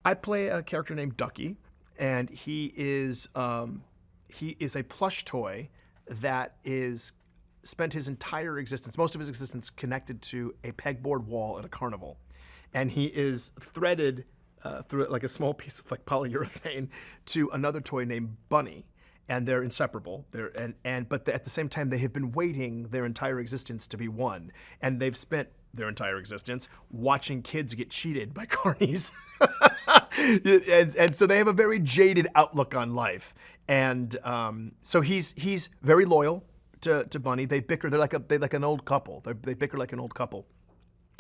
I play a character named Ducky, and he is a plush toy that is spent his entire existence, most of his existence, connected to a pegboard wall at a carnival, and he is threaded through it like a small piece of like polyurethane to another toy named Bunny, and they're inseparable. But at the same time, they have been waiting their entire existence to be one, and they've spent their entire existence watching kids get cheated by carnies. and so they have a very jaded outlook on life. And so he's very loyal to Bunny. They bicker. They're like an old couple. They bicker like an old couple,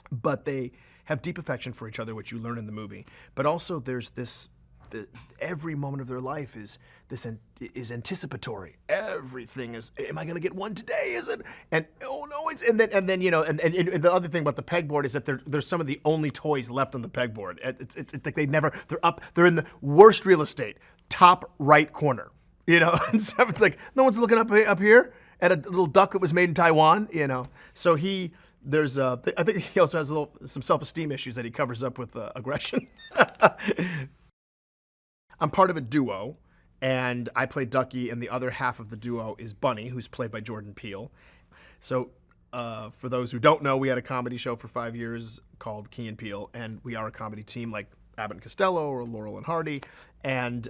but they have deep affection for each other, which you learn in the movie. But also there's this. Every moment of their life is anticipatory. Everything is, am I going to get one today? Is it? And oh no, it's and then you know, and the other thing about the pegboard is that they're some of the only toys left on the pegboard. It's like they're in the worst real estate, top right corner. You know, and so it's like no one's looking up here at a little duck that was made in Taiwan. You know, so I think he also has some self-esteem issues that he covers up with aggression. I'm part of a duo, and I play Ducky, and the other half of the duo is Bunny, who's played by Jordan Peele. So for those who don't know, we had a comedy show for 5 years called Key and Peele, and we are a comedy team like Abbott and Costello or Laurel and Hardy. And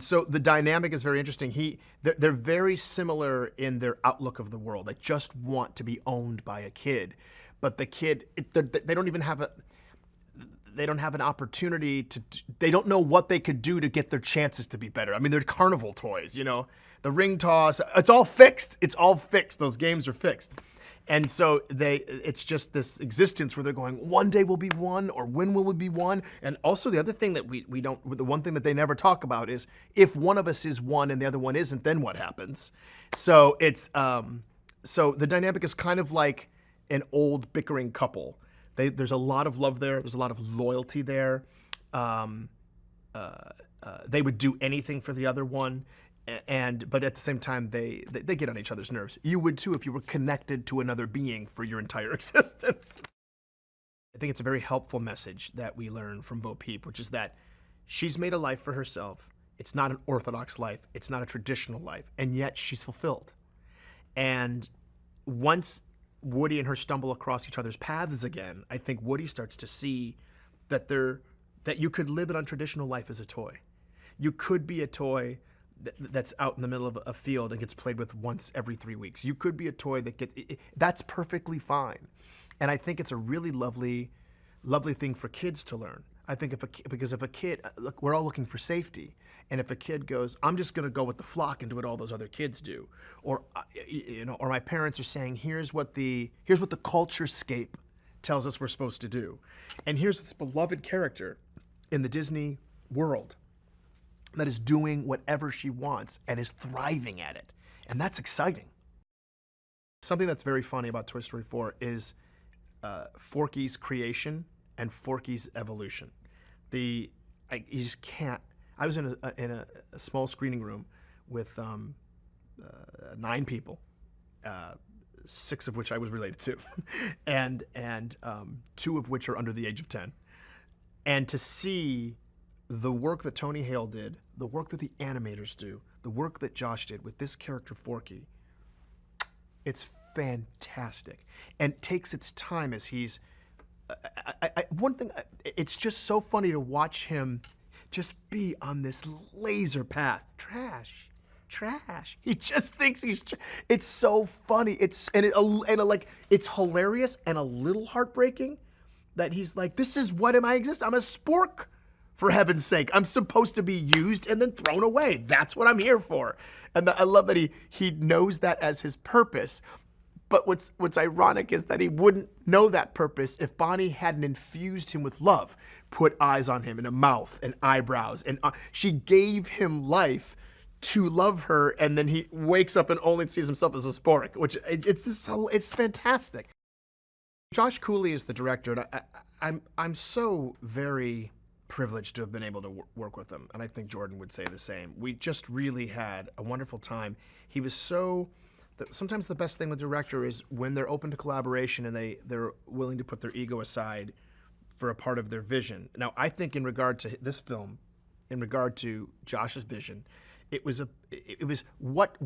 so the dynamic is very interesting. They're very similar in their outlook of the world. They just want to be owned by a kid, but the kid, they don't even have they don't have an opportunity they don't know what they could do to get their chances to be better. I mean, they're carnival toys, you know, the ring toss, it's all fixed. Those games are fixed. And so it's just this existence where they're going, one day we'll be one, or when will we be one? And also the other thing that the one thing that they never talk about is if one of us is one and the other one isn't, then what happens? So so the dynamic is kind of like an old bickering couple. There's a lot of love there. There's a lot of loyalty there. They would do anything for the other one, but at the same time, they get on each other's nerves. You would too if you were connected to another being for your entire existence. I think it's a very helpful message that we learn from Bo Peep, which is that she's made a life for herself. It's not an orthodox life. It's not a traditional life, and yet she's fulfilled. And once Woody and her stumble across each other's paths again, I think Woody starts to see that you could live an untraditional life as a toy. You could be a toy that's out in the middle of a field and gets played with once every 3 weeks. You could be a toy that's perfectly fine. And I think it's a really lovely thing for kids to learn. I think because if a kid, look, we're all looking for safety. And if a kid goes, I'm just going to go with the flock and do what all those other kids do, or my parents are saying, here's what the culture-scape tells us we're supposed to do, and here's this beloved character in the Disney world that is doing whatever she wants and is thriving at it, and that's exciting. Something that's very funny about Toy Story 4 is Forky's creation and Forky's evolution. You just can't. I was in a small screening room with 9 people, 6 of which I was related to, and 2 of which are under the age of 10. And to see the work that Tony Hale did, the work that the animators do, the work that Josh did with this character Forky, it's fantastic and takes its time as he's. One thing, it's just so funny to watch him just be on this laser path. Trash. He just thinks it's so funny. It's hilarious and a little heartbreaking that he's like, this is what am I exist? I'm a spork, for heaven's sake. I'm supposed to be used and then thrown away. That's what I'm here for. And I love that he knows that as his purpose. But what's ironic is that he wouldn't know that purpose if Bonnie hadn't infused him with love, put eyes on him and a mouth and eyebrows. And she gave him life to love her, and then he wakes up and only sees himself as a spork, which it's fantastic. Josh Cooley is the director, and I'm so very privileged to have been able to work with him, and I think Jordan would say the same. We just really had a wonderful time. He was sometimes the best thing with the director is when they're open to collaboration and they're willing to put their ego aside for a part of their vision. Now, I think in regard to this film, in regard to Josh's vision, it was what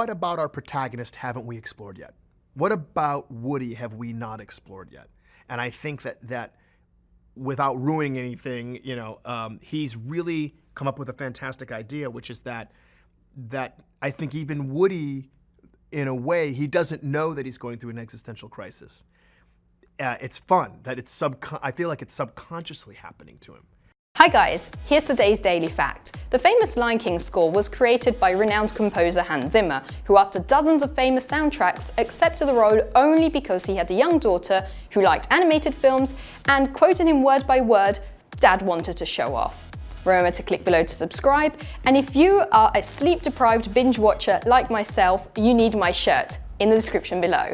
about our protagonist haven't we explored yet? What about Woody have we not explored yet? And I think that without ruining anything, he's really come up with a fantastic idea, which is that I think even Woody, in a way, he doesn't know that he's going through an existential crisis. It's fun that I feel like it's subconsciously happening to him. Hi guys, here's today's daily fact. The famous Lion King score was created by renowned composer Hans Zimmer, who after dozens of famous soundtracks accepted the role only because he had a young daughter who liked animated films and, quoting him word by word, "Dad wanted to show off." Remember to click below to subscribe, and if you are a sleep-deprived binge watcher like myself, you need my shirt in the description below.